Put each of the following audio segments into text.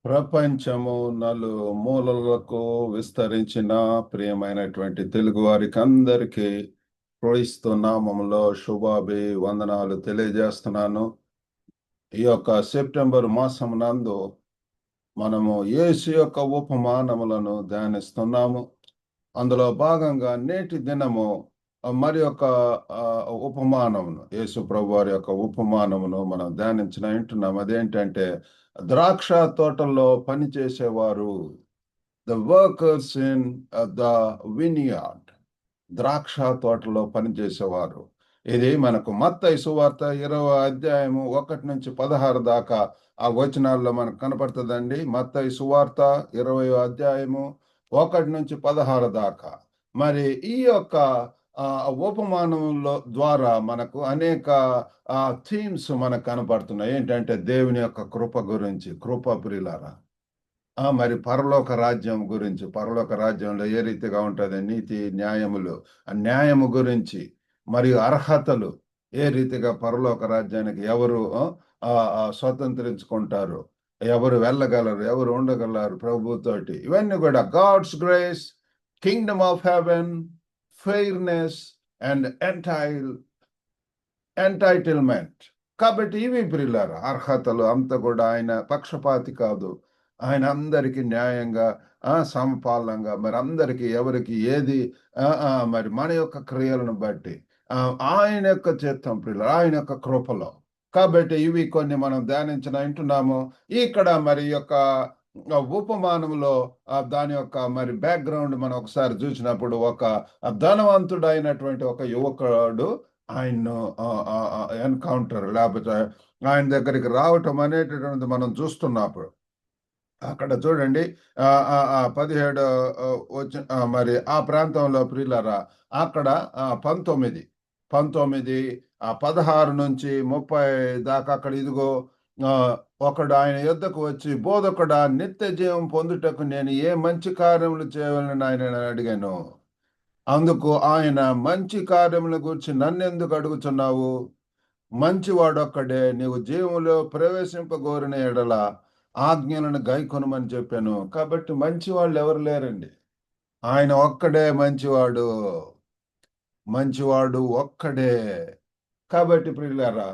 ప్రపంచము నలుమూలలకు విస్తరించిన ప్రియమైనటువంటి తెలుగు వారికి అందరికీ క్రీస్తు నామములో శుభాభివందనాలు తెలియజేస్తున్నాను. ఈ యొక్క సెప్టెంబర్ మాసం నందు మనము యేసు యొక్క ఉపమానములను ధ్యానిస్తున్నాము. అందులో భాగంగా నేటి దినము మరి యొక్క ఉపమానమును, యేసు ప్రభు వారి యొక్క ఉపమానమును మనం వింటున్నాం. అదేంటంటే ద్రాక్ష తోటల్లో పనిచేసేవారు, ద వర్కర్స్ ఇన్ ద వినియార్డ్. ద్రాక్ష తోటలో పనిచేసేవారు. ఇది మనకు మత్తయి సువార్త 20వ అధ్యాయము 1-16 దాకా ఆ వచనాల్లో మనకు కనపడుతుందండి. మత్తయి సువార్త 20వ అధ్యాయము 1-16 దాకా. మరి ఈ యొక్క ఉపమానంలో ద్వారా మనకు అనేక థీమ్స్ మనకు కనపడుతున్నాయి. ఏంటంటే దేవుని యొక్క కృప గురించి, కృప ప్రియులారా. మరి పరలోక రాజ్యం గురించి, పరలోక రాజ్యంలో ఏ రీతిగా ఉంటుంది, నీతి న్యాయములు, న్యాయము గురించి, మరియు అర్హతలు, ఏ రీతిగా పరలోక రాజ్యానికి ఎవరు స్వతంత్రించుకుంటారు, ఎవరు వెళ్ళగలరు, ఎవరు ఉండగలరు ప్రభుతోటి, ఇవన్నీ కూడా God's grace, kingdom of heaven, fairness and entitlement. కాబట్టి ఇవి ప్రియులారా అర్హతలు. అంతా కూడా ఆయన పక్షపాతి కాదు. ఆయన అందరికీ న్యాయంగా, సమపాలనంగా, మరి అందరికీ ఎవరికి ఏది మరి మన యొక్క క్రియలను బట్టి ఆయన యొక్క చిత్తం ప్రియులారా, ఆయన యొక్క కృపలో. కాబట్టి ఇవి కొన్ని మనం వింటున్నాము. ఇక్కడ మరి యొక్క ఉపమానంలో దాని యొక్క మరి బ్యాక్గ్రౌండ్ మనం ఒకసారి చూసినప్పుడు, ఒక ధనవంతుడైనటువంటి ఒక యువకుడు ఆయన్ను ఎన్కౌంటర్, లేకపోతే ఆయన దగ్గరికి రావటం అనేటటువంటిది మనం చూస్తున్నప్పుడు అక్కడ చూడండి 17 మరి ఆ ప్రాంతంలో ప్రియులారా, అక్కడ 19 16-30 దాకా అక్కడ ఇదిగో ఒకడు ఆయన యుద్ధకు వచ్చి, బోధకుడా, నిత్య జీవం పొందుటకు నేను ఏ మంచి కార్యములు చేయవాలని ఆయన అడిగాను. అందుకు ఆయన, మంచి కార్యముల గురించి నన్నెందుకు అడుగుతున్నావు? మంచివాడొక్కడే, నీవు జీవంలో ప్రవేశింపగోరిన ఎడల ఆజ్ఞలను గైకొనమని చెప్పాను. కాబట్టి మంచి వాళ్ళు ఎవరు లేరండి, ఆయన ఒక్కడే మంచివాడు, మంచివాడు ఒక్కడే. కాబట్టి ప్రియులారా,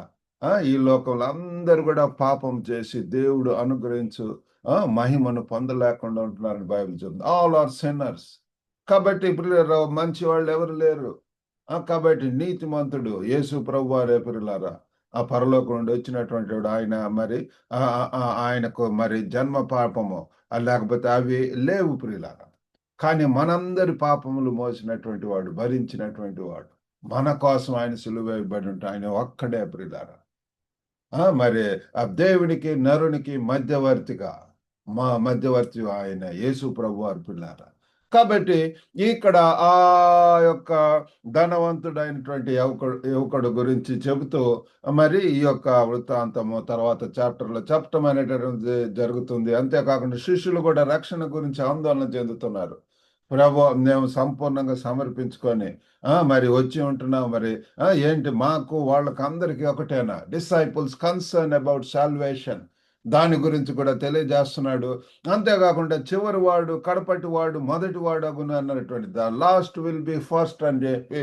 ఈ లోకంలో అందరూ కూడా పాపం చేసి దేవుడు అనుగ్రహించు మహిమను పొందలేకుండా ఉంటున్నారని బైబిల్ చెప్తుంది. All are sinners. కాబట్టి ప్రియులారా, మంచి వాళ్ళు ఎవరు లేరు. కాబట్టి నీతిమంతుడు యేసు ప్రభు వారే ప్రియులారా, ఆ పరలోకం నుండి వచ్చినటువంటి వాడు. ఆయన మరి ఆయనకు మరి జన్మ పాపము లేకపోతే అవి లేవు ప్రియులారా. కానీ మనందరి పాపములు మోసినటువంటి వాడు, భరించినటువంటి వాడు, మన కోసం ఆయన సిలువేయబడి ఉంటే ఆయన ఒక్కడే ప్రియులారా. మరి ఆ దేవునికి నరునికి మధ్యవర్తిగా, మా మధ్యవర్తి ఆయన యేసు ప్రభు వారు ప్రియులారా. కాబట్టి ఇక్కడ ఆ యొక్క ధనవంతుడైనటువంటి యువకుడు గురించి చెబుతూ మరి ఈ యొక్క వృత్తాంతము తర్వాత చాప్టర్లో చెప్పటం అనేటటువంటి జరుగుతుంది. అంతేకాకుండా శిష్యులు కూడా రక్షణ గురించి ఆందోళన చెందుతున్నారు. ప్రభు, మేము సంపూర్ణంగా సమర్పించుకొని మరి వచ్చి ఉంటున్నాం. మరి ఏంటి మాకు వాళ్ళకి అందరికీ ఒకటేనా? డిసైపుల్స్ కన్సర్న్ అబౌట్ సాల్వేషన్, దాని గురించి కూడా తెలియజేస్తున్నాడు. అంతేకాకుండా చివరి వాడు కడపటి వాడు మొదటి వాడు అగును అన్నటువంటి, the last will be first అని చెప్పి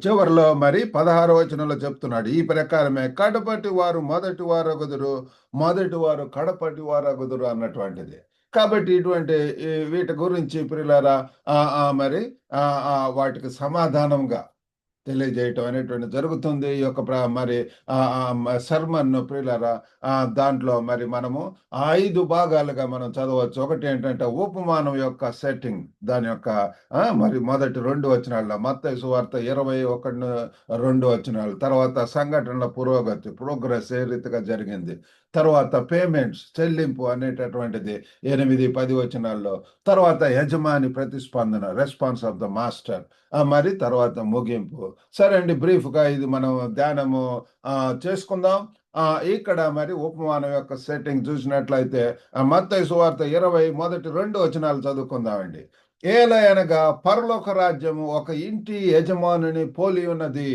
చివరిలో మరి 16వ వచనంలో చెప్తున్నాడు. ఈ ప్రకారమే కడపటి వారు మొదటి వారు అగుదురు, మొదటి వారు కడపటి వారు అగుదురు అన్నటువంటిది. కాబట్టి ఇటువంటి వీటి గురించి ప్రియులారా మరి వాటికి సమాధానంగా తెలియజేయటం అనేటువంటి జరుగుతుంది. ఈ యొక్క మరి సర్మన్ ప్రియులారా, దాంట్లో మరి మనము 5 భాగాలుగా మనం చదవచ్చు. ఒకటి ఏంటంటే ఉపమానం యొక్క సెట్టింగ్, దాని యొక్క మరి మొదటి 2 వచనాల్లో, మత్తయి సువార్త 21-2 వచనాలు. తర్వాత సంఘటనల పురోగతి, ప్రోగ్రెస్ ఏ రీతిగా జరిగింది. తర్వాత పేమెంట్స్, చెల్లింపు అనేటటువంటిది 8-10 వచనాల్లో. తర్వాత యజమాని ప్రతిస్పందన, రెస్పాన్స్ ఆఫ్ ద మాస్టర్. మరి తర్వాత ముగింపు. సరే అండి, బ్రీఫ్గా ఇది మనం ధ్యానము చేసుకుందాం. ఇక్కడ మరి ఉపమానం యొక్క సెట్టింగ్ చూసినట్లయితే మత్తయి సువార్త 20 మొదటి 2 వచనాలు చదువుకుందామండి. ఏలయనగా పరలోక రాజ్యము ఒక ఇంటి యజమానుని పోలి ఉన్నది.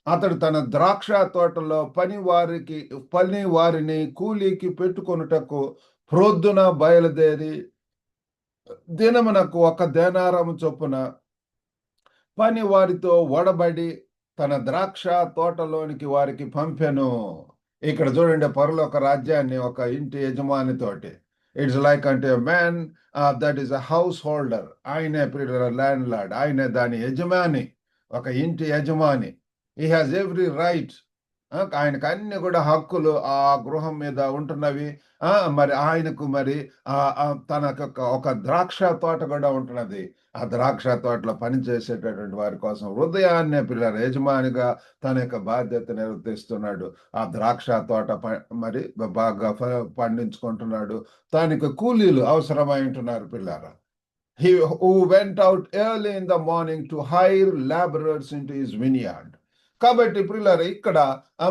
అతడు తన ద్రాక్ష తోటలో పని వారిని కూలీకి పెట్టుకొనుటకు ప్రొద్దున బయలుదేరి దినమునకు ఒక దేనారము చొప్పున పని వారితో ఒడబడి తన ద్రాక్ష తోటలోనికి వారికి పంపెను. ఇక్కడ చూడండి, పరలోక రాజ్యాన్ని ఒక ఇంటి యజమానితోటి. ఇట్స్ లైక్ అంటే man that is a house holder. ఆయనే ల్యాండ్ లార్డ్, ఆయనే దాని యజమాని, ఒక ఇంటి యజమాని. He has every right. ఆయనకు అన్ని కూడా హక్కులు ఆ గృహం మీద ఉంటున్నవి. మరి ఆయనకు మరి తనకు ఒక ద్రాక్ష తోట కూడా ఉంటున్నది. ఆ ద్రాక్ష తోటలో పనిచేసేటటువంటి వారి కోసం హృదయాన్నే పిల్లలు యజమానిగా తన యొక్క బాధ్యత నిర్వర్తిస్తున్నాడు. ఆ ద్రాక్ష తోట మరి బాగా పండించుకుంటున్నాడు. దానికి కూలీలు అవసరమై ఉంటున్నారు పిల్లరా. He who went out early in the morning to hire laborers into his vineyard. కాబట్టి ప్రియులారా, ఇక్కడ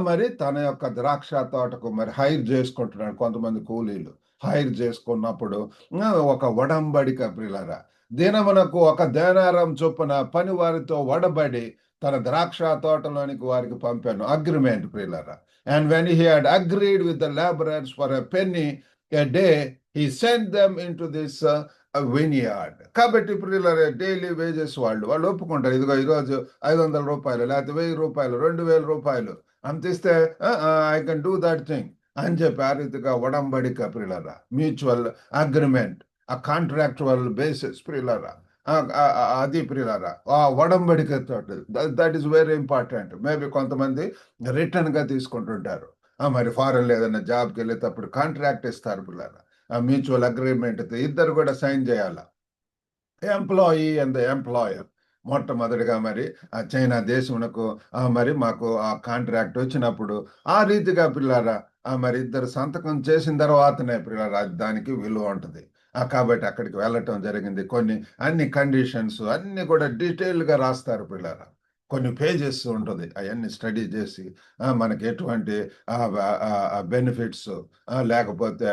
మరి తన యొక్క ద్రాక్ష తోటకు మరి హైర్ చేసుకుంటున్నాడు. కొంతమంది కూలీలు హైర్ చేసుకున్నప్పుడు ఒక ఒడంబడిక ప్రియులారా, దినమునకు ఒక దేనారం చొప్పున పని వారితో ఒడబడి తన ద్రాక్ష తోటలోనికి వారికి పంపాను. అగ్రిమెంట్ ప్రియులారా. And when he had agreed with the laborers for a penny a day, he sent them into this వినియార్డ్. కాబట్టి ఇప్పుడు ఇలా డైలీ వేజెస్ వాళ్ళు ఒప్పుకుంటారు. ఇదిగో ఈరోజు రూ. 500 లేకపోతే రూ. 1000 2000 అంత ఇస్తే I can do that thing అని చెప్పి ఆ రీతిగా ఒడంబడిక ప్రియులారా, మ్యూచువల్ అగ్రిమెంట్, ఆ కాంట్రాక్చువల్ బేసిస్ ప్రియులారా, అది ప్రియులారా ఆ ఒడంబడిక తోటి. That is very important. Maybe కొంతమంది రిటర్న్ గా తీసుకుంటుంటారు. మరి ఫారెన్ ఏదైనా జాబ్కి వెళ్ళేటప్పుడు కాంట్రాక్ట్ ఇస్తారు పిల్లలు. మ్యూచువల్ అగ్రిమెంట్ ఇద్దరు కూడా సైన్ చేయాల, ఎంప్లాయీ అండ్ ఎంప్లాయర్. మొట్టమొదటిగా మరి ఆ చైనా దేశమునకు మరి మాకు ఆ కాంట్రాక్ట్ వచ్చినప్పుడు ఆ రీతిగా పిల్లారా మరి ఇద్దరు సంతకం చేసిన తర్వాతనే పిల్లారా దానికి విలువ ఉంటుంది. కాబట్టి అక్కడికి వెళ్ళటం జరిగింది. అన్ని కండిషన్స్ అన్ని కూడా డీటెయిల్గా రాస్తారు పిల్లారా. కొన్ని పేజెస్ ఉంటుంది, అవన్నీ స్టడీ చేసి మనకి ఎటువంటి బెనిఫిట్స్ లేకపోతే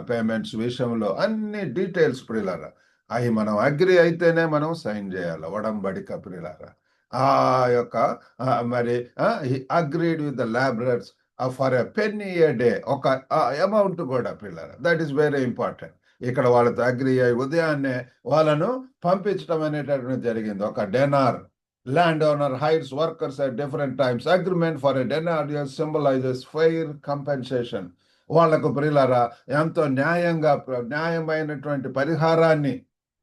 పేమెంట్స్ విషయంలో అన్ని డీటెయిల్స్ ప్రియులారా అవి మనం అగ్రి అయితేనే మనం సైన్ చేయాలి. ఒడంబడిక ప్రియులారా ఆ యొక్క మరి agreed with the labourers for a penny a day, ఒక అమౌంట్ కూడా పిల్లలు. That is very important. ఇక్కడ వాళ్ళతో అగ్రి అయ్యి ఉదయాన్నే వాళ్ళను పంపించడం అనేటటువంటి జరిగింది. ఒక డెనార్. Landowner hires workers at different times. Agreement for a denarius symbolizes fair compensation. వాళ్లకు ప్రియులారా ఎంతో న్యాయమైనటువంటి పరిహారాన్ని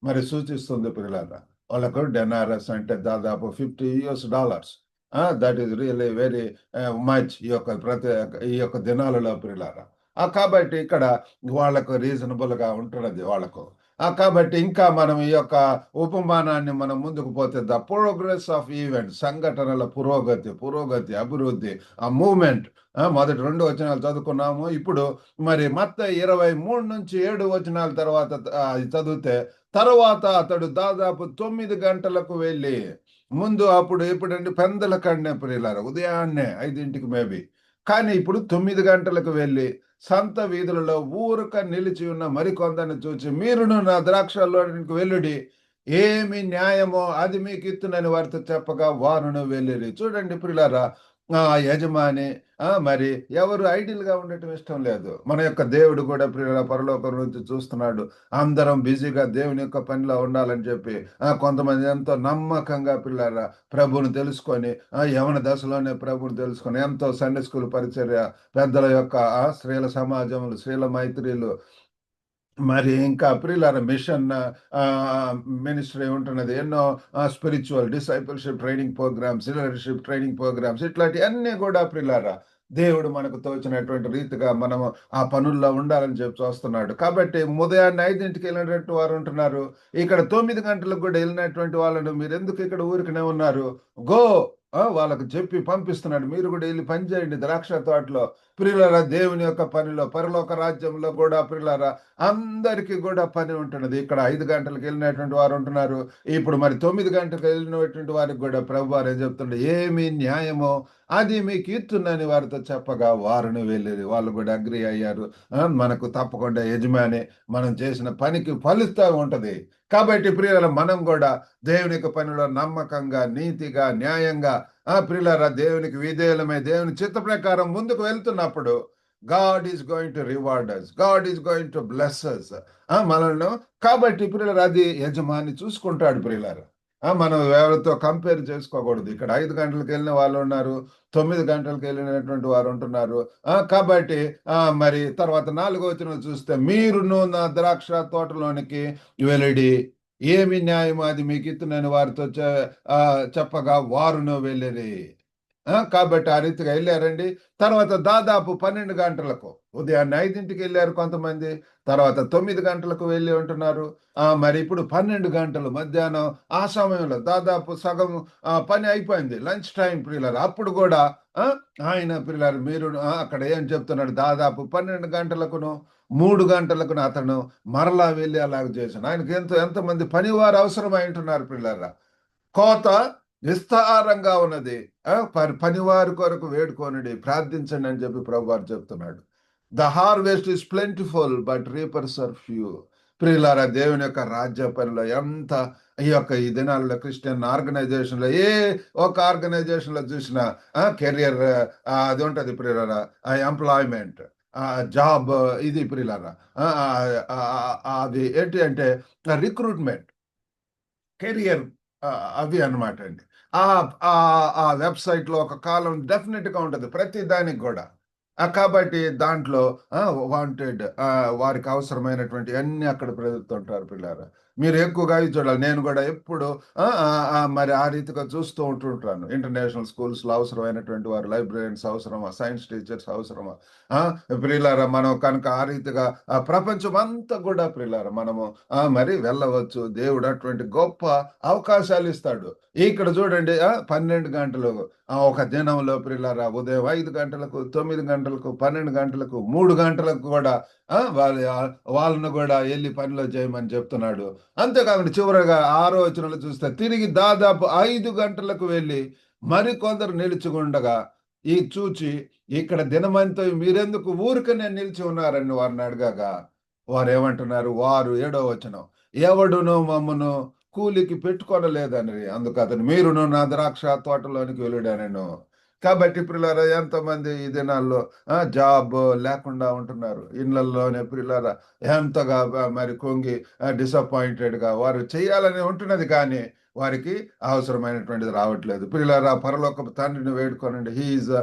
మరి సూచిస్తుంది ప్రియులారా. వాళ్ళకు డెనారస్ అంటే దాదాపు $50. That is really very much ఈ యొక్క దినాలలో ప్రియులారా. కాబట్టి ఇక్కడ వాళ్ళకు రీజనబుల్ గా ఉంటున్నది వాళ్ళకు. కాబట్టి ఇంకా మనం ఈ యొక్క ఉపమానాన్ని మనం ముందుకు పోతే ద ప్రోగ్రెస్ ఆఫ్ ఈవెంట్, సంఘటనల పురోగతి అభివృద్ధి, ఆ మూమెంట్. మొదటి 2 వచనాలు చదువుకున్నాము. ఇప్పుడు మరి మత్తయి 23 నుంచి 7 వచనాల తర్వాత చదివితే, తర్వాత అతడు దాదాపు 9 గంటలకు వెళ్ళి, ముందు అప్పుడు ఎప్పుడంటే పెందల కన్నే ప్రియులారా ఉదయాన్నే 5ంటికి మేబీ, కానీ ఇప్పుడు 9 గంటలకు వెళ్ళి సంత వీధులలో ఊరక నిలిచి ఉన్న మరికొందరిని చూచి, మీరును నా ద్రాక్షలోనికి వెళ్ళుడి, ఏమి న్యాయమో అది మీకు ఇత్తునని వారితో చెప్పగా వారును వెళ్ళిరి. చూడండి ప్రియులారా, యజమాని మరి ఎవరు ఐడియల్ గా ఉండటం ఇష్టం లేదు. మన యొక్క దేవుడు కూడా ప్రియుల పరలోకం నుంచి చూస్తున్నాడు. అందరం బిజీగా దేవుని యొక్క పనిలో ఉండాలని చెప్పి కొంతమంది ఎంతో నమ్మకంగా పిల్లారా ప్రభుని తెలుసుకొని యవన దశలోనే ప్రభుని తెలుసుకొని ఎంతో సండే స్కూల్ పరిచర్య, పెద్దల యొక్క స్త్రీల సమాజములు, స్త్రీల మైత్రిలు, మరి ఇంకా ప్రియులారా మిషన్ మినిస్ట్రీ ఉంటున్నది. ఎన్నో spiritual discipleship training programmes, leadership training programmes, ఇట్లాంటి అన్ని కూడా ప్రియులారా దేవుడు మనకు తోచినటువంటి రీతిగా మనము ఆ పనుల్లో ఉండాలని చెప్పి చూస్తున్నాడు. కాబట్టి ఉదయాన్నే 5ంటికి వెళ్ళినటువంటి వారు ఉంటున్నారు. ఇక్కడ 9 గంటలకు కూడా వెళ్ళినటువంటి వాళ్ళను మీరు ఎందుకు ఇక్కడ ఊరికనే ఉన్నారు, గో వాళ్ళకు చెప్పి పంపిస్తున్నాడు. మీరు కూడా వెళ్ళి పని చేయండి ద్రాక్ష తోటలో. ప్రియులారా దేవుని యొక్క పనిలో, పరలోక రాజ్యంలో కూడా ప్రియులారా అందరికీ కూడా పని ఉంటున్నది. ఇక్కడ 5 గంటలకు వెళ్ళినటువంటి వారు ఉంటున్నారు. ఇప్పుడు మరి 9 గంటలకు వెళ్ళినటువంటి వారికి కూడా ప్రభు వారు ఏం చెప్తుండే, ఏమి న్యాయమో అది మీకు ఇత్తునని వారితో చెప్పగా వారిని వెళ్ళేది. వాళ్ళు కూడా అగ్రి అయ్యారు. మనకు తప్పకుండా యజమాని మనం చేసిన పనికి ఫలితం ఉంటది. కాబట్టి ప్రియుల మనం కూడా దేవునికి పనిలో నమ్మకంగా, నీతిగా, న్యాయంగా ప్రియులారా దేవునికి విధేయులమై దేవుని చిత్త ప్రకారం ముందుకు వెళ్తున్నప్పుడు God is going to reward us, God is going to bless us మనల్ని. కాబట్టి ప్రియులారా అది యజమాని చూసుకుంటాడు ప్రియులారా. మనం ఎవరితో కంపేర్ చేసుకోకూడదు. ఇక్కడ 5 గంటలకు వెళ్ళిన వాళ్ళు ఉన్నారు, 9 గంటలకు వెళ్ళినటువంటి వారు ఉంటున్నారు. కాబట్టి మరి తర్వాత 4వ వచనం చూస్తే, మీరును నా ద్రాక్ష తోటలోనికి వెళ్ళిడి, ఏమి న్యాయం అది మీకు ఇత్తునని వారితో చెప్పగా వారును వెళ్ళిరి. కాబట్టి ఆ రీతిగా వెళ్ళారండి. తర్వాత దాదాపు 12 గంటలకు, ఉదయాన్నే 5కి వెళ్ళారు కొంతమంది, తర్వాత 9 గంటలకు వెళ్ళి ఉంటున్నారు. మరి ఇప్పుడు 12 గంటలు మధ్యాహ్నం ఆ సమయంలో దాదాపు సగం పని అయిపోయింది, లంచ్ టైం ప్రియులారు. అప్పుడు కూడా ఆయన ప్రియులారు మీరు అక్కడ ఏం చెప్తున్నాడు, దాదాపు 12 గంటలకును 3 గంటలకును అతను మరలా వెళ్ళి అలాగ చేశాను. ఆయనకి ఎంతమంది పనివారు అవసరమై ఉంటున్నారు ప్రియులారా. కోత విస్తారంగా ఉన్నది, పనివారి కొరకు వేడుకోనండి, ప్రార్థించండి అని చెప్పి ప్రభువారు చెప్తున్నాడు. The harvest is plentiful but reapers are few. ప్రియులారా దేవుని యొక్క రాజ్య పనిలో ఎంత ఈ దినాల్లో క్రిస్టియన్ ఆర్గనైజేషన్లో ఏ ఒక ఆర్గనైజేషన్లో చూసినా కెరియర్ అది ఉంటుంది ప్రియులారా, ఎంప్లాయ్మెంట్, జాబ్, ఇది ప్రియులారా, అది ఏంటి అంటే రిక్రూట్మెంట్, కెరియర్, అవి అనమాట అండి. ఆ వెబ్సైట్లో ఒక కాలం డెఫినెట్గా ఉంటుంది ప్రతి దానికి కూడా. కాబట్టి దాంట్లో వాంటెడ్, వారికి అవసరమైనటువంటి అన్ని అక్కడ పెడుతుంటారు పిల్లారా. మీరు ఎక్కువగా ఇది చూడాలి. నేను కూడా ఎప్పుడు మరి ఆ రీతిగా చూస్తూ ఉంటుంటాను. ఇంటర్నేషనల్ స్కూల్స్లో అవసరమైనటువంటి వారు, లైబ్రరీన్స్ అవసరమా, సైన్స్ టీచర్స్ అవసరమా, ప్రియులారా మనం కనుక ఆ రీతిగా ప్రపంచం అంతా కూడా ప్రియులారా మనము మరి వెళ్ళవచ్చు. దేవుడు అటువంటి గొప్ప అవకాశాలు ఇస్తాడు. ఇక్కడ చూడండి 12 గంటలు ఒక దినంలో ప్రియులారా, ఉదయం 5 గంటలకు, 9 గంటలకు, 12 గంటలకు, 3 గంటలకు కూడా వాళ్ళను కూడా వెళ్ళి పనిలో చేయమని చెప్తున్నాడు. అంతేకాకుండా చివరగా 6వ వచనంలో చూస్తే, తిరిగి దాదాపు 5 గంటలకు వెళ్ళి మరికొందరు నిలుచుకుండగా ఈ చూచి, ఇక్కడ దినమంతా మీరెందుకు ఊరికనే నిలిచి ఉన్నారని వారిని అడగగా వారు ఏమంటున్నారు, వారు 7వ వచనం, ఎవడును మమ్మను కూలికి పెట్టుకొనలేదని అందుకు అతను, మీరును నా ద్రాక్ష తోటలోనికి వెళ్ళాడనెను. కాబట్టి ప్రియులారా ఎంతమంది ఈ దినాల్లో జాబ్ లేకుండా ఉంటున్నారు. ఇళ్లలోనే ప్రియులారా ఎంతగా మరి కుంగి డిసప్పాయింటెడ్గా వారు చేయాలని ఉంటున్నది, కానీ వారికి అవసరమైనటువంటిది రావట్లేదు. ప్రియులారా పరలోకపు తండ్రిని వేడుకోనండి. He is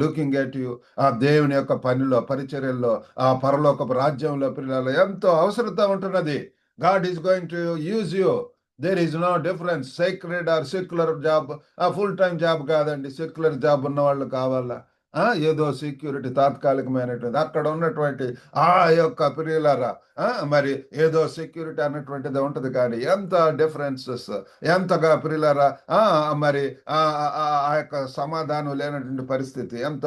looking at you. ఆ దేవుని యొక్క పనిలో, పరిచర్యల్లో, ఆ పరలోకపు రాజ్యంలో ప్రియులారా ఎంతో అవసరత ఉంటున్నది. God is going to use you. There is no difference sacred or secular job. Full time job కాదండి, సెక్యులర్ జాబ్ ఉన్న వాళ్ళు కావాలా? ఏదో సెక్యూరిటీ తాత్కాలికమైనటువంటి అక్కడ ఉన్నటువంటి ఆ యొక్క ప్రియులారా మరి ఏదో సెక్యూరిటీ అన్నటువంటిది ఉంటది, కానీ ఎంత డిఫరెన్సెస్, ఎంతగా ప్రియులారా మరి ఆ యొక్క సమాధానం లేనటువంటి పరిస్థితి, ఎంత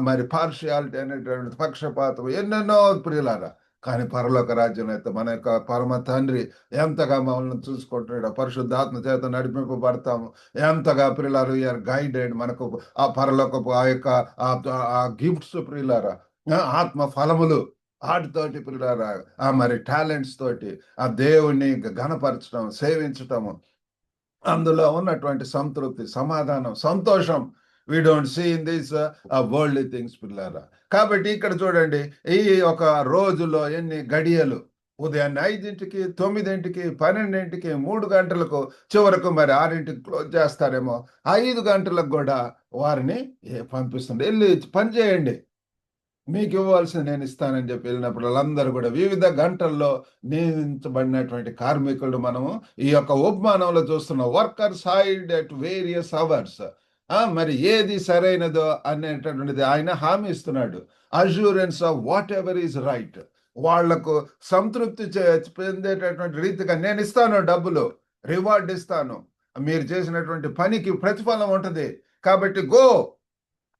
మరి పార్షియాలిటీ అనేటువంటి పక్షపాతం, ఎన్నెన్నో ప్రియులారా. కానీ పరలోక రాజ్యం అయితే మన యొక్క పరమ తండ్రి ఎంతగా మమ్మల్ని చూసుకుంటున్నాడు, పరిశుద్ధాత్మ చేత నడిపింపబడతాము, ఎంతగా ప్రియులారు ఆర్ గైడెడ్. మనకు ఆ పరలోకపు ఆ యొక్క ఆ గిఫ్ట్స్ ప్రియులారా, ఆత్మ ఫలములు, వాటితోటి ప్రియులారా మరి టాలెంట్స్ తోటి ఆ దేవుణ్ణి ఘనపరచడం, సేవించటము, అందులో ఉన్నటువంటి సంతృప్తి, సమాధానం, సంతోషం we don't see in these worldly things పిల్లారా. కాబట్టి ఇక్కడ చూడండి, ఈ ఒక రోజులో ఎన్ని గడియలు, ఉదయాన్నే 5కి, 9కి, 12కి, 3 గంటలకు, చివరకు మరి 6కి క్లోజ్ చేస్తారేమో. 5 గంటలకు కూడా వారిని పంపిస్తుంది, వెళ్ళి పని చేయండి, మీకు ఇవ్వాల్సింది నేను ఇస్తానని చెప్పి వెళ్ళినప్పుడు వాళ్ళందరూ కూడా వివిధ గంటల్లో నియమించబడినటువంటి కార్మికులు మనము ఈ యొక్క ఉపమానంలో చూస్తున్న workers hide at various hours. మరి ఏది సరైనదో అనేటటువంటిది ఆయన హామీ ఇస్తున్నాడు. Assurance of what ever is right. వాళ్లకు సంతృప్తి చెందేటటువంటి రీతిగా నేను ఇస్తాను, డబ్బులు రివార్డ్ ఇస్తాను, మీరు చేసినటువంటి పనికి ప్రతిఫలం ఉంటుంది, కాబట్టి గో.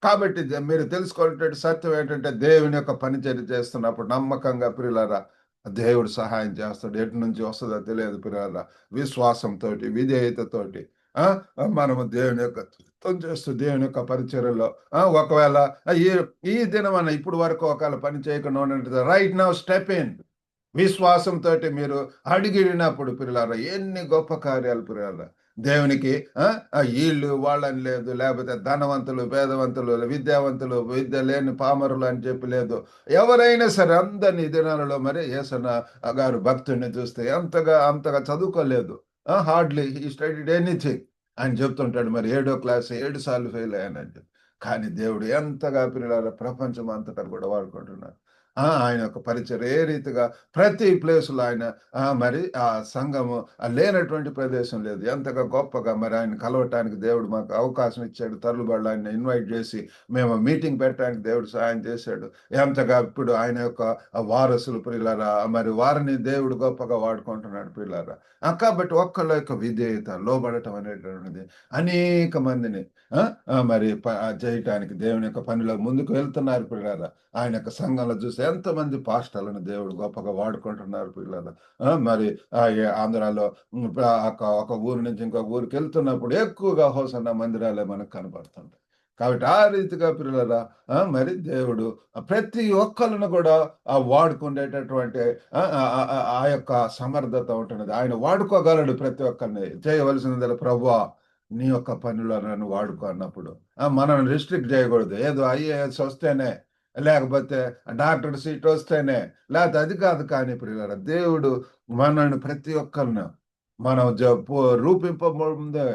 కాబట్టి మీరు తెలుసుకోవాలంటే సత్యం ఏంటంటే, దేవుని యొక్క పరిచర్య చేస్తున్నప్పుడు నమ్మకంగా ప్రియులారా దేవుడు సహాయం చేస్తాడు. ఎటు నుంచి వస్తుందో తెలియదు ప్రియులారా. విశ్వాసంతో, విధేయతతోటి మనము దేవుని యొక్క చేస్తూ దేవుని యొక్క పరిచర్యలో ఒకవేళ ఈ దినమన్న ఇప్పుడు వరకు ఒకవేళ పని చేయకుండా ఉన్నట్టు రైట్ నౌ స్టెప్ ఇన్. విశ్వాసంతోటి మీరు అడిగినప్పుడు పిల్లలారా ఎన్ని గొప్ప కార్యాలు పిల్లలారా. దేవునికి ఈళ్ళు వాళ్ళని లేదు, లేకపోతే ధనవంతులు, పేదవంతులు, విద్యావంతులు, విద్య లేని పామరులు అని చెప్పి లేదు. ఎవరైనా సరే అందరిని ఈ దినాలలో మరి యేసన్న గారు భక్తుడిని చూస్తే అంతగా చదువుకోలేదు. హార్డ్‌లీ హి స్టడీడ్ ఎనీథింగ్ అని చెప్తుంటాడు. మరి ఏడో క్లాస్ 7 సార్లు ఫెయిల్ అయ్యానని చెప్పి. కానీ దేవుడు ఎంతగా పిల్లలారా ప్రపంచం అంతటా కూడా వాడుకుంటున్నారు. ఆయన యొక్క పరిచర్య ఏ రీతిగా ప్రతి ప్లేస్‌లో ఆయన మరి ఆ సంఘము లేనటువంటి ప్రదేశం లేదు. ఎంతగా గొప్పగా మరి ఆయన్ని కలవటానికి దేవుడు మాకు అవకాశం ఇచ్చాడు. తరలుబడి ఆయన్ని ఇన్వైట్ చేసి మేము మీటింగ్ పెట్టడానికి దేవుడు సహాయం చేశాడు. ఎంతగా ఇప్పుడు ఆయన యొక్క వారసులు ప్రియులారా, మరి వారిని దేవుడు గొప్పగా వాడుకుంటున్నాడు ప్రియులారా. కాబట్టి ఒక్కళ్ళ యొక్క విధేయత, లోబడటం అనేటువంటిది అనేక మందిని ఆ! మరి చేయటానికి దేవుని యొక్క పనిలో ముందుకు వెళ్తున్నారు ప్రియులారా. ఆయన యొక్క సంఘంలో చూస్తే ఎంతమంది పాస్టర్‌లను దేవుడు గొప్పగా వాడుకుంటున్నారు పిల్లలు. మరి ఆంధ్రాలో ఒక ఊరు నుంచి ఇంకొక ఊరికెళ్తున్నప్పుడు ఎక్కువగా హోసన్న మందిరాలే మనకు కనపడుతుంటాయి. కాబట్టి ఆ రీతిగా పిల్లలారా మరి దేవుడు ప్రతి ఒక్కళ్ళను కూడా వాడుకునేటటువంటి ఆ యొక్క సమర్థత ఉంటున్నది. ఆయన వాడుకోగలడు ప్రతి ఒక్కరిని. చేయవలసిందల్లా ప్రభువా నీ యొక్క పనిలో నన్ను వాడుకో అన్నప్పుడు. మనల్ని రిస్ట్రిక్ట్ చేయకూడదు. ఏదో ఐఏఎస్ వస్తేనే లేకపోతే డాక్టర్ సీట్ వస్తేనే, లేతే అది కాదు కానీ ప్రియులారా, దేవుడు మనల్ని ప్రతి ఒక్కరిని మనం రూపింపముందే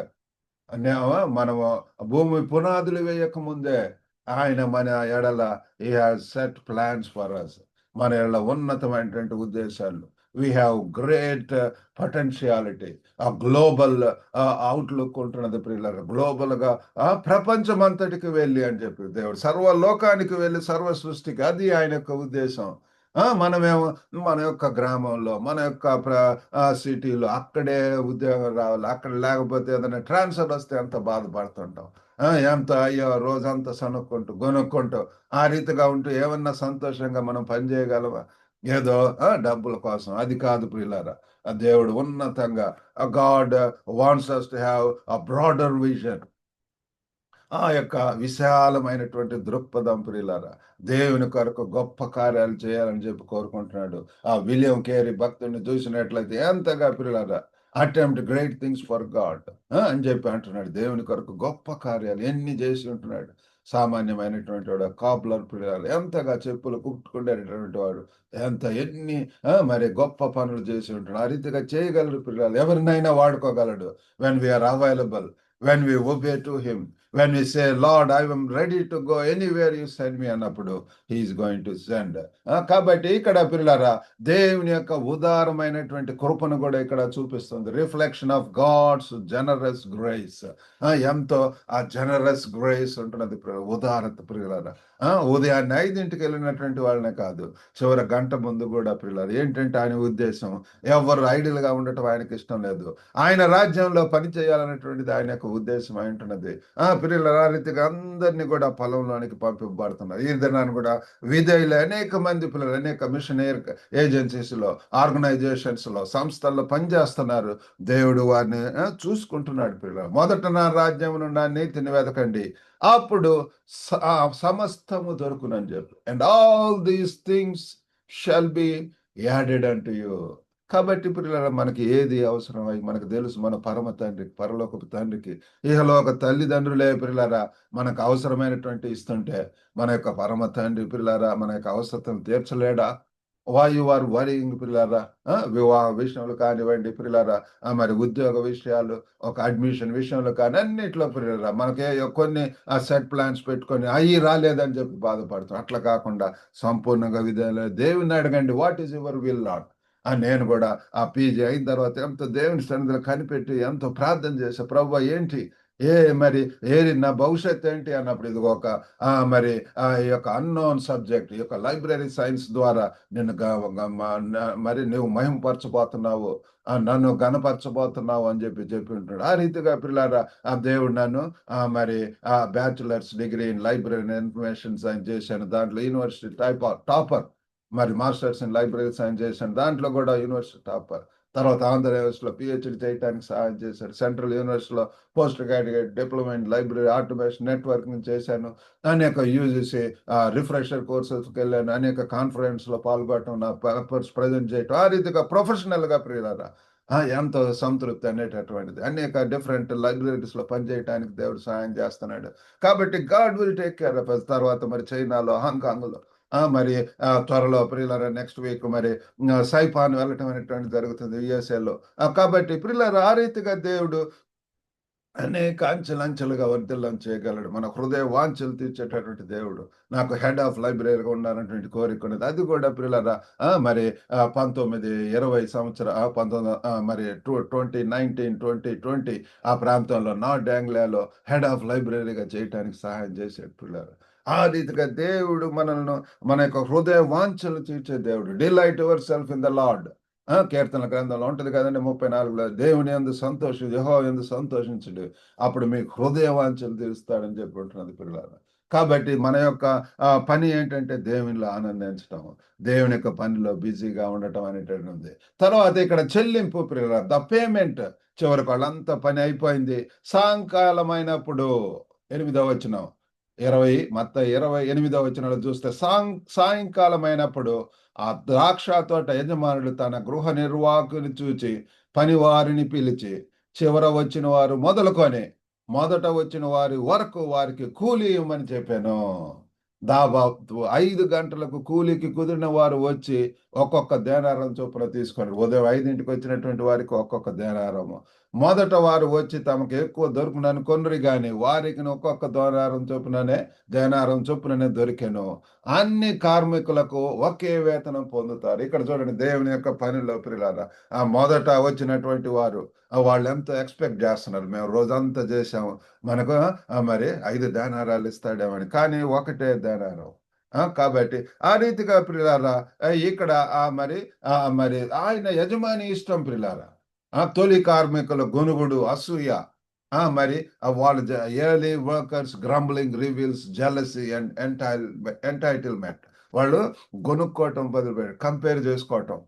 మనము భూమి పునాదులు వేయక ముందే ఆయన మన ఎడల he has set plans for us. మన ఎడల ఉన్నతమైనటువంటి ఉద్దేశాలు. We have great potentiality. ఆ గ్లోబల్ అవుట్‌లుక్ ఉంటున్నది ప్రియులారా. గ్లోబల్‌గా ప్రపంచం అంతటికి వెళ్ళి అని చెప్పి దేవుడు సర్వలోకానికి వెళ్ళి సర్వ సృష్టికి అది ఆయన యొక్క ఉద్దేశం. మనమేమో మన యొక్క గ్రామంలో, మన యొక్క సిటీలో అక్కడే ఉద్యోగం రావాలి. అక్కడ లేకపోతే ఏదైనా ట్రాన్స్‌ఫర్ వస్తే ఎంత బాధపడుతుంటాం. ఎంత అయ్యో! రోజంతా సనుక్కుంటూ, గొనుక్కుంటూ ఆ రీతిగా ఉంటూ ఏమన్నా సంతోషంగా మనం పని చేయగలమా? ఏదో డబ్బుల కోసం. అది కాదు ప్రియులారా. దేవుడు ఉన్నతంగా God wants us to have a broader vision. ఆ యొక్క విశాలమైనటువంటి దృక్పథం ప్రియులారా. దేవుని కొరకు గొప్ప కార్యాలు చేయాలని చెప్పి కోరుకుంటున్నాడు. ఆ విలియం కేరీ భక్తుడిని చూసినట్లయితే ఎంతగా ప్రియులారా attempt great things for God అని చెప్పి అంటున్నాడు. దేవుని కొరకు గొప్ప కార్యాలు ఎన్ని చేసి ఉంటున్నాడు. సామాన్యమైనటువంటి వాడు కాపులర్ ప్రియులారు ఎంతగా చెప్పులు కుట్టుకునేటటువంటి వాడు ఎన్ని మరి గొప్ప పనులు చేసి ఉంటున్నాడు. ఆ రీతిగా చేయగలరు ప్రియులారు. ఎవరినైనా వాడుకోగలడు. When we are available, when we obey to him, when we say Lord I am ready to go anywhere you send me అన్నప్పుడు he is going to send. కాబట్టి ఇక్కడ పిల్లలారా దేవుని యొక్క ఉదారమైనటువంటి కృపను కూడా ఇక్కడ చూపిస్తుంది. Reflection of God's generous grace. ఎంతో ఆ జనరస్ గ్రేస్ ఉంటున్నది ఉదారత ప్రియులారా. ఉదయాన్నే 5ంటికి వెళ్ళినటువంటి వాళ్ళనే కాదు, చివరి గంట ముందు కూడా ప్రియులారా. ఏంటంటే ఆయన ఉద్దేశం ఎవరు ఐడియల్ గా ఉండటం ఆయనకి ఇష్టం లేదు. ఆయన రాజ్యంలో పని చేయాలనేటువంటిది ఆయన యొక్క ఉద్దేశం అయి ఉంటున్నది. పిల్లల ఆ రీతిగా అందరినీ కూడా పొలంలోనికి పంపింపబడుతున్నారు. ఈ దినాన్ని కూడా విధేయులు అనేక మంది పిల్లలు అనేక మిషనరీ ఏజెన్సీస్ లో, ఆర్గనైజేషన్స్ లో, సంస్థల్లో పనిచేస్తున్నారు. దేవుడు వారిని చూసుకుంటున్నాడు. పిల్లలు మొదట నా రాజ్యమును నా నీతిని వెతకండి, అప్పుడు సమస్తము దొరుకునని చెప్పి and all these things shall be added unto you. కాబట్టి పిల్లల మనకి ఏది అవసరం అయి మనకు తెలుసు. మన పరమ తండ్రికి, పరలోకపు తండ్రికి, ఇహలోక తల్లిదండ్రులే పిల్లలారా మనకు అవసరమైనటువంటి ఇస్తుంటే మన యొక్క పరమ తండ్రి పిల్లలారా మన యొక్క అవసరతను తీర్చలేడా? వై యు ఆర్ వరీయింగ్ పిల్లలారా? వివాహ విషయంలో కానివ్వండి పిల్లలారా, మరి ఉద్యోగ విషయాలు, ఒక అడ్మిషన్ విషయంలో కానీ అన్నిట్లో పిల్లలారా మనకి కొన్ని సెట్ ప్లాన్స్ పెట్టుకొని అయి రాలేదని చెప్పి బాధపడుతాం. అట్లా కాకుండా సంపూర్ణంగా విధాలు దేవుని అడగండి, what is your will lord. నేను కూడా ఆ పీజీ అయిన తర్వాత ఎంతో దేవుని సన్నిధిలో కనిపెట్టి ఎంతో ప్రార్థన చేశా. ప్రభువా ఏంటి ఏ మరి ఏది నా భవిష్యత్తు ఏంటి అన్నప్పుడు ఇదిగో ఒక మరి ఈ యొక్క అన్నోన్ సబ్జెక్ట్, ఈ యొక్క లైబ్రరీ సైన్స్ ద్వారా నిన్ను మరి నువ్వు మహిమపరచబోతున్నావు, నన్ను గణపరచబోతున్నావు అని చెప్పి ఉంటున్నాడు. ఆ రీతిగా పిల్లారా ఆ దేవుడు నన్ను మరి bachelors degree in library information science చేశాను. దాంట్లో యూనివర్సిటీ టాపర్, మరి మాస్టర్స్ ఇన్ లైబ్రరీ సైన్స్ చేశాను. దాంట్లో కూడా యూనివర్సిటీ టాపర్. తర్వాత ఆంధ్ర యూనివర్సిటీలో పిహెచ్డి చేయడానికి సహాయం చేశారు. సెంట్రల్ యూనివర్సిటీలో post graduate diploma in library automation networking చేశాను. అనేక యూజీసీ రిఫ్రెషర్ కోర్సెస్కి వెళ్ళాను. అనేక కాన్ఫరెన్స్లో పాల్గొనడం, నా పేపర్స్ ప్రజెంట్ చేయటం, ఆ రీతిగా ప్రొఫెషనల్గా ప్రియులారా ఎంతో సంతృప్తి అనేటటువంటిది. అనేక డిఫరెంట్ లైబ్రరీస్లో పనిచేయడానికి దేవుడు సహాయం చేస్తున్నాడు. కాబట్టి God will take care of us. తర్వాత మరి చైనాలో, హాంకాంగ్లో మరి త్వరలో ప్రియులారా నెక్స్ట్ వీక్ మరి సైపాన్ వెళ్ళటం అనేటువంటిది జరుగుతుంది యుఎస్ఏలో. కాబట్టి ప్రియులారా ఆ రీతిగా దేవుడు అనేక అంచెలంచెలుగా వర్ధిల్లం చేయగలడు. మన హృదయ వాంఛలు తీర్చేటటువంటి దేవుడు. నాకు హెడ్ ఆఫ్ లైబ్రరీగా ఉండాలనేటువంటి కోరిక ఉన్నది. అది కూడా ప్రియులారా మరి 19, 20 మరి 2019, 2020 ఆ ప్రాంతంలో నార్త్ ఆంగ్లియాలో హెడ్ ఆఫ్ లైబ్రరీగా చేయటానికి సహాయం చేశాడు ప్రియులారా. ఆ రీతిగా దేవుడు మనల్ని మన యొక్క హృదయ వాంఛలు తీర్చే దేవుడు. Delight your self in the lord. కీర్తనల గ్రంథంలో ఉంటది కదండీ 34లో, దేవుని యందు యెహోవా యందు సంతోషించుడు. అప్పుడు మీకు హృదయ వాంఛలు తీరుస్తాడని చెప్పి ఉంటున్నది పిల్లలారా. కాబట్టి మన యొక్క పని ఏంటంటే దేవునిలో ఆనందించటం. దేవుని యొక్క పనిలో బిజీగా ఉండటం అనేటువంటిది. తర్వాత ఇక్కడ చెల్లింపు ప్రియులారా, ద పేమెంట్. చివరికి వాళ్ళంతా పని అయిపోయింది. సాయంకాలమైనప్పుడు 8వ వచనం. 28వ వచనంలో చూస్తే సాయంకాలమైనప్పుడు ఆ ద్రాక్ష తోట యజమానుడు తన గృహ నిర్వాహకుని చూచి పనివారిని పిలిచి చివర వచ్చిన వారు మొదలుకొని మొదట వచ్చిన వారి వరకు వారికి కూలి ఇవ్వమని చెప్పాను. దాదాపు 5 గంటలకు కూలికి కుదిరిన వారు వచ్చి ఒక్కొక్క దేనారం చొప్పున తీసుకొని, ఉదయం 5ంటికి వచ్చినటువంటి వారికి ఒక్కొక్క దేనారము. మొదట వారు వచ్చి తమకు ఎక్కువ దొరుకునని కొనురి గాని వారికి ఒక్కొక్క దేనారం చొప్పుననే దొరికెను. అన్ని కార్మికులకు ఒకే వేతనం పొందుతారు. ఇక్కడ చూడండి దేవుని యొక్క పనిలో ప్రియులారా, మొదట వచ్చినటువంటి వారు వాళ్ళు ఎంతో ఎక్స్పెక్ట్ చేస్తున్నారు. మేము రోజంతా చేసాము, మనకు మరి 5 దేనారాలు ఇస్తాడేమని. కానీ ఒకటే దేనారం. కాబట్టి ఆ రీతిగా ప్రియులారా ఇక్కడ మరి ఆయన యజమాని ఇష్టం ప్రియులారా. తొలి కార్మికుల గొనుగుడు, అసూయ, మరి వాళ్ళు early workers grumbling reveals jealousy and entitlement. వాళ్ళు గొనుక్కోవటం మొదలుపెట్టారు, కంపేర్ చేసుకోవటం.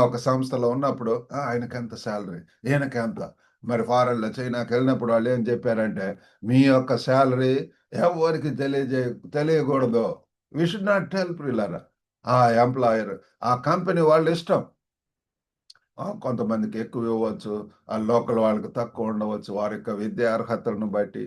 ఒక సంస్థలో ఉన్నప్పుడు ఆయనకెంత శాలరీ, ఈయనకెంత. మరి ఫారెన్లో చైనాకి వెళ్ళినప్పుడు వాళ్ళు ఏం చెప్పారంటే, మీ యొక్క శాలరీ ఎవరికి తెలియకూడదు. వి షుడ్ నాట్ టెల్ ప్రియులారా. ఆ ఎంప్లాయర్, ఆ కంపెనీ వాళ్ళ ఇష్టం. కొంతమందికి ఎక్కువ ఇవ్వచ్చు, లోకల్ వాళ్ళకి తక్కువ ఉండవచ్చు. వారి యొక్క విద్యా అర్హతలను బట్టి,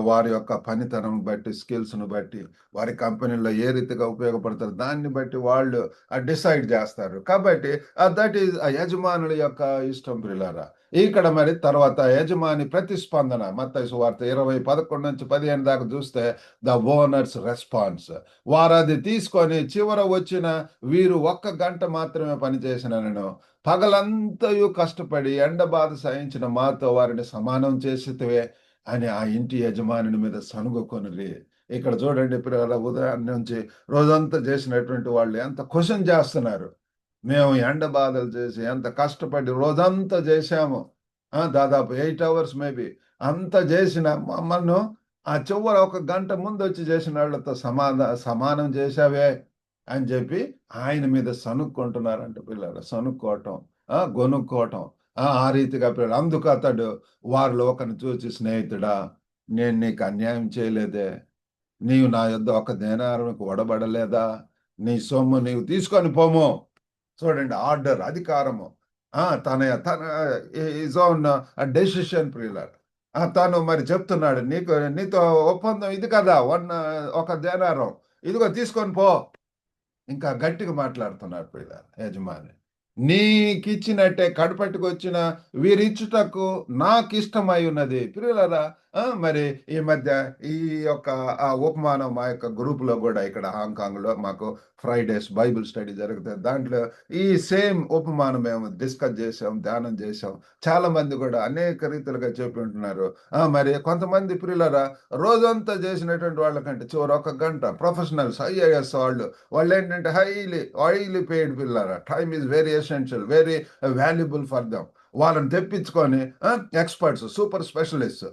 వారి యొక్క పనితనం బట్టి, స్కిల్స్‌ను బట్టి, వారి కంపెనీలో ఏ రీతిగా ఉపయోగపడతారు దాన్ని బట్టి వాళ్ళు డిసైడ్ చేస్తారు. కాబట్టి దట్ ఈస్ యజమానుల యొక్క ఇష్టం ప్రియులారా. ఇక్కడ మరి తర్వాత యజమాని ప్రతిస్పందన మత్తయి సువార్త 20:11-15 దాకా చూస్తే ద ఓనర్స్ రెస్పాన్స్. వారది తీసుకొని చివర వచ్చిన వీరు 1 గంట మాత్రమే పనిచేసినను పగలంతయు కష్టపడి ఎండ బాధ సహించిన మాతో వారిని సమానం చేసితివే అని ఆ ఇంటి యజమానుని మీద సనుగుకొనిరి. ఇక్కడ చూడండి ప్రియులారా, ఉదయం నుంచి రోజంతా చేసినటువంటి వాళ్ళు ఎంత క్వెషన్ చేస్తున్నారు. మేము ఎండ బాధలు చేసి ఎంత కష్టపడి రోజంతా చేశాము. దాదాపు 8 అవర్స్ మేబీ. అంత చేసిన మమ్మల్ని ఆ చివర 1 గంట ముందొచ్చి చేసిన వాళ్ళతో సమానం చేశావే అని చెప్పి ఆయన మీద సనుక్కుంటున్నారంట పిల్లలు. సనుక్కోవటం, గొనుక్కోవటం. ఆ రీతిగా పిల్లలు. అందుకు అతడు వారిలో ఒకరిని చూచి, స్నేహితుడా, నేను నీకు అన్యాయం చేయలేదే. నీవు నా యొద్ద ఒక దేనారంకు ఒడబడలేదా? నీ సొమ్ము నీవు తీసుకొని పోము. చూడండి ఆర్డర్, అధికారము. తన హిస్ ఓన్ డెసిషన్ ప్రియులారా. తను మరి చెప్తున్నాడు, నీతో ఒప్పందం ఇది కదా, ఒక దేనారం. ఇదిగో తీసుకొని పో. ఇంకా గట్టిగా మాట్లాడుతున్నాడు ప్రియులారా యజమాని. నీకిచ్చినట్టే కడపట్టుకొచ్చిన వీరిచ్చుటకు నాకిష్టమై ఉన్నది. ప్రియులారా మరి ఈ మధ్య ఈ యొక్క ఉపమానం మా యొక్క గ్రూప్‌లో గూడా ఇక్కడ హాంకాంగ్‌లో మాకు ఫ్రైడేస్ బైబిల్ స్టడీ జరుగుతది. దాంట్లో ఈ సేమ్ ఉపమానం మేము డిస్కస్ చేసాం, ధ్యానం చేసాం. చాలా మంది గూడా అనేక రీతిలుగా చెప్పి ఉంటున్నారు. మరి కొంతమంది ప్రియులారా రోజంతా చేసినటువంటి వాళ్ళకంటే చివరి 1 గంట ప్రొఫెషనల్స్ ఐఏఎస్ వాళ్ళేంటంటే హైలీ పెయిడ్ పిల్లారా. Time is very essential, very valuable for them. వాళ్ళని తెప్పించుకొని ఎక్స్‌పర్ట్స్, సూపర్ స్పెషలిస్ట్స్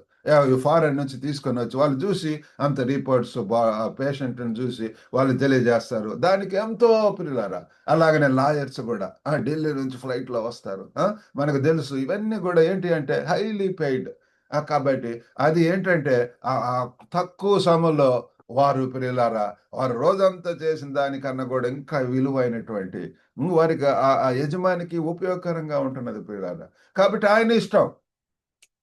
ఫారెన్ నుంచి తీసుకొని వచ్చి వాళ్ళు చూసి అంత రిపోర్ట్స్ పేషెంట్ని చూసి వాళ్ళు తెలియజేస్తారు. దానికి ఎంతో ప్రియులారా అలాగనే లాయర్స్ కూడా ఢిల్లీ నుంచి ఫ్లైట్లో వస్తారు. మనకు తెలుసు ఇవన్నీ కూడా ఏంటి అంటే హైలీ పెయిడ్. కాబట్టి అది ఏంటంటే తక్కువ సమయంలో వారు ప్రియులారా వారు రోజంతా చేసిన దానికన్నా కూడా ఇంకా విలువైనటువంటి వారికి ఆ యజమానికి ఉపయోగకరంగా ఉంటున్నది ప్రియులారా. కాబట్టి ఆయన ఇష్టం.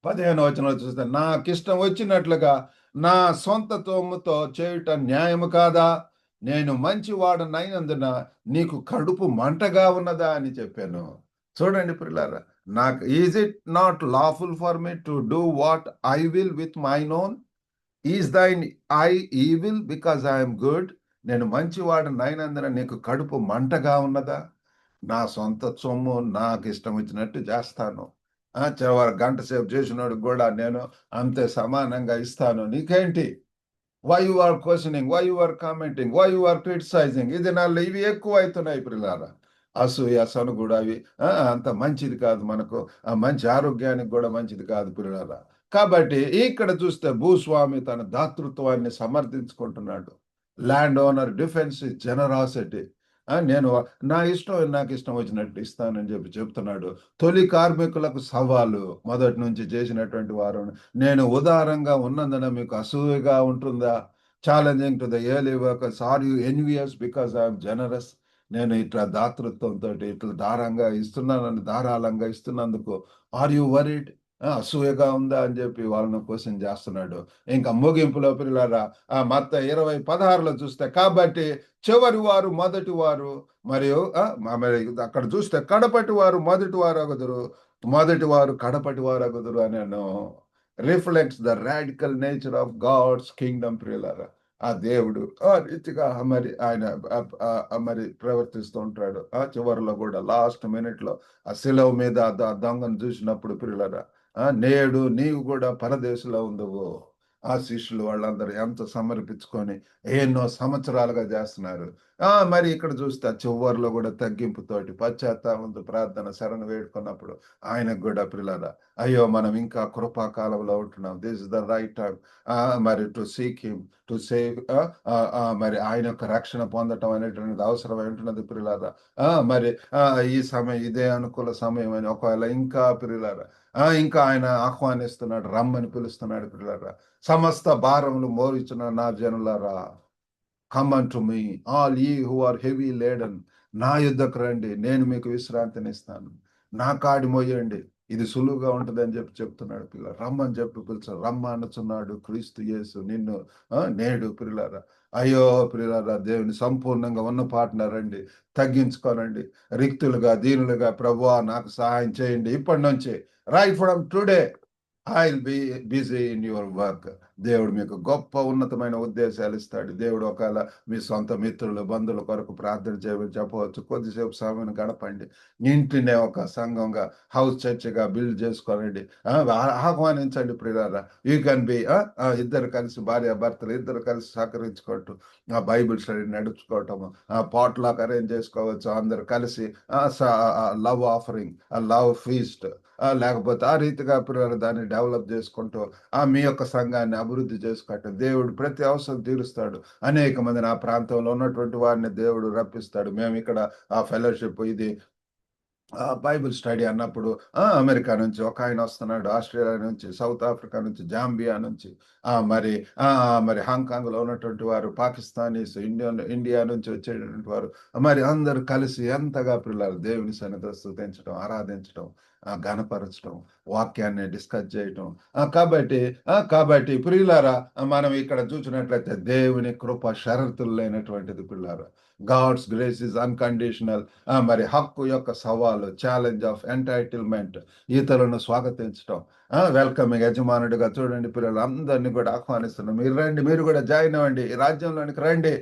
15వ వచనంలో చూస్తే నాకిష్టం వచ్చినట్లుగా నా సొంత సొమ్ముతో చేయుట న్యాయము కాదా? నేను మంచివాడనైనందున నీకు కడుపు మంటగా ఉన్నదా అని చెప్పాను. చూడండి ప్రియులారా, నాకు is it not lawful for me to do what I will with mine own? Is thine eye evil because I'm good? నేను మంచివాడనైనందున నీకు కడుపు మంటగా ఉన్నదా? నా సొంత సొమ్ము నాకు ఇష్టం వచ్చినట్టు చేస్తాను. చివరి గంట సేపు చేసినోడికి కూడా నేను అంతే సమానంగా ఇస్తాను. నీకేంటి? Why you are questioning? Why you are commenting? Why you are criticizing? ఈ దినాల్లో ఇవి ఎక్కువైతున్నాయి ప్రియులారా. అసూయ, సనుగుడు అవి అంత మంచిది కాదు మనకు. మంచి ఆరోగ్యానికి కూడా మంచిది కాదు ప్రియులారా. కాబట్టి ఇక్కడ చూస్తే భూస్వామి తన దాతృత్వాన్ని సమర్థించుకుంటున్నాడు. Land owner defence his generosity. నేను నాకిష్టం వచ్చినట్టు ఇస్తానని చెప్తున్నాడు. తొలి కార్మికులకు సవాలు మొదటి నుంచి చేసినటువంటి వారు. నేను ఉదారంగా ఉన్నందున మీకు అసూయగా ఉంటుందా? Challenging to the early workers, are you envious because I'm generous? నేను ఇట్లా దాతృత్వంతోటి ఇట్లా ధారాళంగా ఇస్తున్నందుకు ఆర్ యు వరీడ్? అసూయగా ఉందా అని చెప్పి వాళ్ళని క్వశ్చన్ చేస్తున్నాడు. ఇంకా ముగింపులో ప్రియులారా మత్తయి 20:16లో చూస్తే కాబట్టి చివరి వారు మొదటి వారు మరియు మరి అక్కడ చూస్తే కడపటి వారు మొదటి వారు అగుదురు, మొదటి వారు కడపటి వారు అగుదురు అని reflects the radical nature of God's kingdom ప్రియులారా. ఆ దేవుడు ఆ రీతిగా మరి ఆయన మరి ప్రవర్తిస్తూ ఉంటాడు. చివరిలో కూడా లాస్ట్ మినిట్ లో ఆ శిలువ మీద దొంగను చూసినప్పుడు ప్రియులారా, నేడు నీవు కూడా పరదేశంలో ఉందవు. ఆ శిష్యులు వాళ్ళందరూ ఎంత సమర్పించుకొని ఎన్నో సంవత్సరాలుగా చేస్తున్నారు. మరి ఇక్కడ చూస్తే చివరిలో కూడా తగ్గింపుతోటి పశ్చాత్తాపంతో ప్రార్థన శరణు వేడుకున్నప్పుడు ఆయనకు కూడా ప్రియులారా, అయ్యో మనం ఇంకా కృపాకాలంలో ఉంటున్నాం. This is the right time మరి to seek him, to save, మరి ఆయన యొక్క రక్షణ పొందటం అనేటువంటిది అవసరమై ఉంటున్నది ప్రియులారా. మరి ఈ సమయం ఇదే అనుకూల సమయం అని ఒకవేళ ఇంకా ప్రియులారా ఇంకా ఆయన ఆహ్వానిస్తున్నాడు, రమ్మని పిలుస్తున్నాడు ప్రియులారా. సమస్త భారములు మోయించిన నా జనులారా, come unto me all ye who are heavy laden. నా యుద్ధకు రండి, నేను మీకు విశ్రాంతినిస్తాను. నా కాడి మోయండి, ఇది సులువుగా ఉంటుంది అని చెప్తున్నాడు పిల్ల. రమ్మని చెప్పి పిలుచారు. రమ్మ అనుచున్నాడు క్రీస్తు యేసు నిన్ను నేడు ప్రియులారా. అయ్యో ప్రియులారా, దేవుని సంపూర్ణంగా ఉన్న పాటన రండి, తగ్గించుకోనండి, రిక్తులుగా దీనులుగా ప్రభువా నాకు సహాయం చేయండి. ఇప్పటి నుంచి right from today I will be busy in your work. దేవుడు మీకు గొప్ప ఉన్నతమైన ఉద్దేశాలు ఇస్తాడు. దేవుడు ఒకవేళ మీ సొంత మిత్రులు బంధువుల కొరకు ప్రార్థన చేయమని చెప్పవచ్చు. కొద్దిసేపు సమయం గడపండి. ఇంటినే ఒక సంఘంగా హౌస్ చర్చిగా బిల్డ్ చేసుకోనండి. ఆహ్వానించండి ప్రియులారా. యూ కెన్ బి ఇద్దరు కలిసి భార్యాభర్తలు ఇద్దరు కలిసి సహకరించుకోవటం, బైబిల్ స్టడీ నడుచుకోవటము, పాట్లాక్ అరేంజ్ చేసుకోవచ్చు. అందరు కలిసి లవ్ ఆఫరింగ్, లవ్ ఫీస్ట్, లేకపోతే ఆ రీతిగా దాన్ని డెవలప్ చేసుకుంటూ మీ యొక్క సంఘాన్ని అభివృద్ధి చేసుకోవటం. దేవుడు ప్రతి అవసరం తీరుస్తాడు. అనేక మంది నా ప్రాంతంలో ఉన్నటువంటి వారిని దేవుడు రప్పిస్తాడు. మేము ఇక్కడ ఆ ఫెలోషిప్ ఇది బైబిల్ స్టడీ అన్నప్పుడు అమెరికా నుంచి ఒక ఆయన వస్తున్నాడు, ఆస్ట్రేలియా నుంచి, సౌత్ ఆఫ్రికా నుంచి, జాంబియా నుంచి, మరి మరి హాంకాంగ్లో ఉన్నటువంటి వారు, పాకిస్తానీస్, ఇండియా నుంచి వచ్చేటటువంటి వారు, మరి అందరూ కలిసి ఎంతగా పిల్లలు దేవుని సన్నిధిలో స్తుతించడం, ఆరాధించడం, ఘనపరచడం, వాక్యాన్ని డిస్కస్ చేయటం. కాబట్టి ప్రియులారా, మనం ఇక్కడ చూసినట్లయితే దేవుని కృప షరతులు లేనటువంటిది పిల్లారా. God's grace is unconditional. మరి హక్కు యొక్క సవాలు, ఛాలెంజ్ ఆఫ్ ఎంటైటిల్మెంట్, ఇతరులను స్వాగతించడం, వెల్కమింగ్, యజమానుడిగా చూడండి పిల్లలు అందరినీ కూడా ఆహ్వానిస్తున్నాం. మీరు రండి, మీరు కూడా జాయిన్ అవ్వండి, ఈ రాజ్యంలోనికి రండి.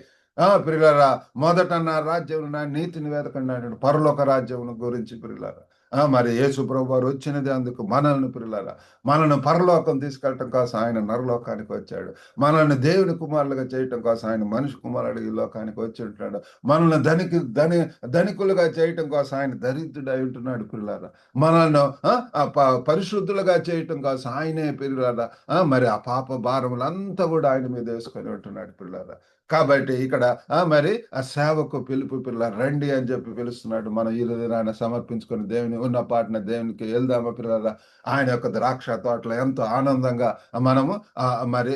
ప్రియులారా, మొదట నా రాజ్యం, నా నీతిని వెతకండి అంటాడు. పరలోక రాజ్యం గురించి ప్రియులారా. మరి యేసు ప్రభు వారు వచ్చినది అందుకు మనల్ని ప్రియులారా, మనల్ని పరలోకం తీసుకెళ్ళటం కోసం ఆయన నరలోకానికి వచ్చాడు. మనల్ని దేవుని కుమారులుగా చేయటం కోసం ఆయన మనిషి కుమారుడు ఈ లోకానికి వచ్చి ఉంటున్నాడు. మనల్ని ధనికులుగా చేయటం కోసం ఆయన దరిద్రుడై ఉంటున్నాడు ప్రియులారా. మనల్ని పరిశుద్ధులుగా చేయటం కోసం ఆయనే ప్రియులారా మరి ఆ పాప భారములంతా కూడా ఆయన మీద వేసుకొని ఉంటున్నాడు ప్రియులారా. కాబట్టి ఇక్కడ మరి ఆ సేవకు పిలుపు పిల్ల రండి అని చెప్పి పిలుస్తున్నాడు. మనం ఈ దినాన సమర్పించుకొని దేవుని ఉన్న పాటన దేవునికి వెళ్దామా పిల్లరా? ఆయన యొక్క ద్రాక్ష తోటలో ఎంతో ఆనందంగా మనము మరి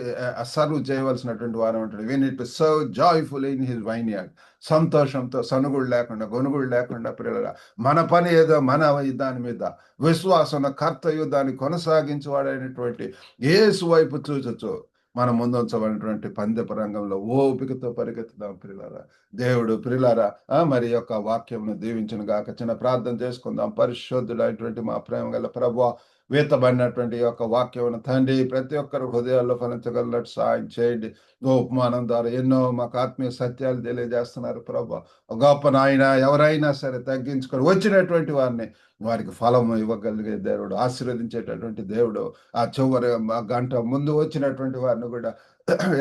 సర్వ్ చేయవలసినటువంటి వారు ఉంటాడు. We need to serve joyfully in his vineyard. సంతోషంతో సనుగుడు లేకుండా, గొనుగుడు లేకుండా పిల్లరా, మన పని ఏదో మన దాని మీద విశ్వాసం కర్తయు దాన్ని కొనసాగించువాడైనటువంటి యేసు వైపు చూచుచు మనం ముందుంచబడినటువంటి పందెపు రంగంలో ఓపికతో పరిగెత్తుదాం ప్రియులారా. దేవుడు ప్రియులారా మరి యొక్క వాక్యమును దీవించును గాక. చిన్న ప్రార్థన చేసుకుందాం. పరిశుద్ధుడైనటువంటి మా ప్రేమ గల ప్రభువా, వీతబడినటువంటి ఈ యొక్క వాక్యమును తండ్రి ప్రతి ఒక్కరు హృదయాల్లో ఫలించగలిగినట్టు సాయం చేయండి. ఉపమానం ద్వారా ఎన్నో మాకు ఆత్మీయ సత్యాలు తెలియజేస్తున్నారు ప్రభా. గొప్ప నాయన ఎవరైనా సరే తగ్గించుకొని వచ్చినటువంటి వారిని వారికి ఫలము ఇవ్వగలిగే దేవుడు, ఆశీర్వదించేటటువంటి దేవుడు. ఆ చివరి గంట ముందు వచ్చినటువంటి వారిని కూడా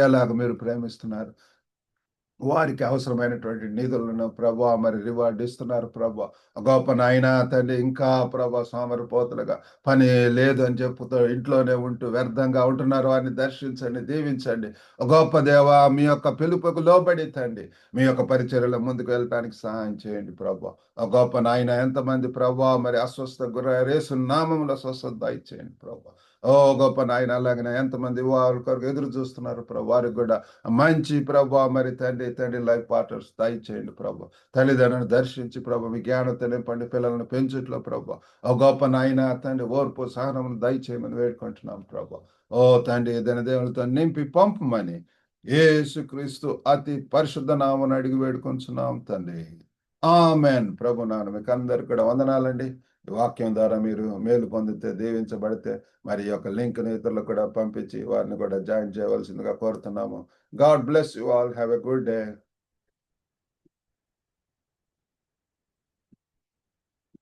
ఎలాగ మీరు ప్రేమిస్తున్నారు, వారికి అవసరమైనటువంటి నిధులను ప్రభా మరి రివార్డ్ ఇస్తున్నారు ప్రభా. గొప్ప నాయన తండ్రి ఇంకా ప్రభా సోమరిపోతులుగా పని లేదు అని చెప్పుతూ ఇంట్లోనే ఉంటూ వ్యర్థంగా ఉంటున్నారు, వారిని దర్శించండి, దీవించండి. గొప్ప దేవ, మీ యొక్క పిలుపుకు లోబడి తండ్రి మీ యొక్క పరిచర్యలో ముందుకు వెళ్ళటానికి సహాయం చేయండి ప్రభా. గొప్ప నాయన ఎంతమంది ప్రభా మరి అస్వస్థ గురయ్యారు, యేసు నామములో స్వస్థత దయచేయండి ప్రభా. ఓ గొప్ప నాయన అలాగనే ఎంతమంది వారి కొరకు ఎదురు చూస్తున్నారు ప్రభా, వారికి కూడా మంచి ప్రభా మరి తండ్రి లైఫ్ పార్ట్నర్స్ దయచేయండి ప్రభా. తల్లిదండ్రులను దర్శించి ప్రభా మీ జ్ఞానం నింపండి, పిల్లలను పెంచుట్లో ప్రభా. ఓ గొప్ప నాయన తండ్రి ఓర్పు సహనమును దయచేయమని వేడుకుంటున్నాం ప్రభా. ఓ తండ్రి దేవునితో నింపి పంపమని యేసుక్రీస్తు అతి పరిశుద్ధ నామమున అడిగి వేడుకొంచున్నాం తండ్రి. ఆమెన్. ప్రభు నాన్న మీకు అందరికి కూడా వందనాలండి. ఈ వాక్యం ద్వారా మీరు మేలు పొందితే, దీవించబడితే మరి ఈ యొక్క లింక్‌ని ఇతరులకు కూడా పంపించి వారిని కూడా జాయిన్ చేయవలసిందిగా కోరుతున్నాము. God bless you all. Have a good day.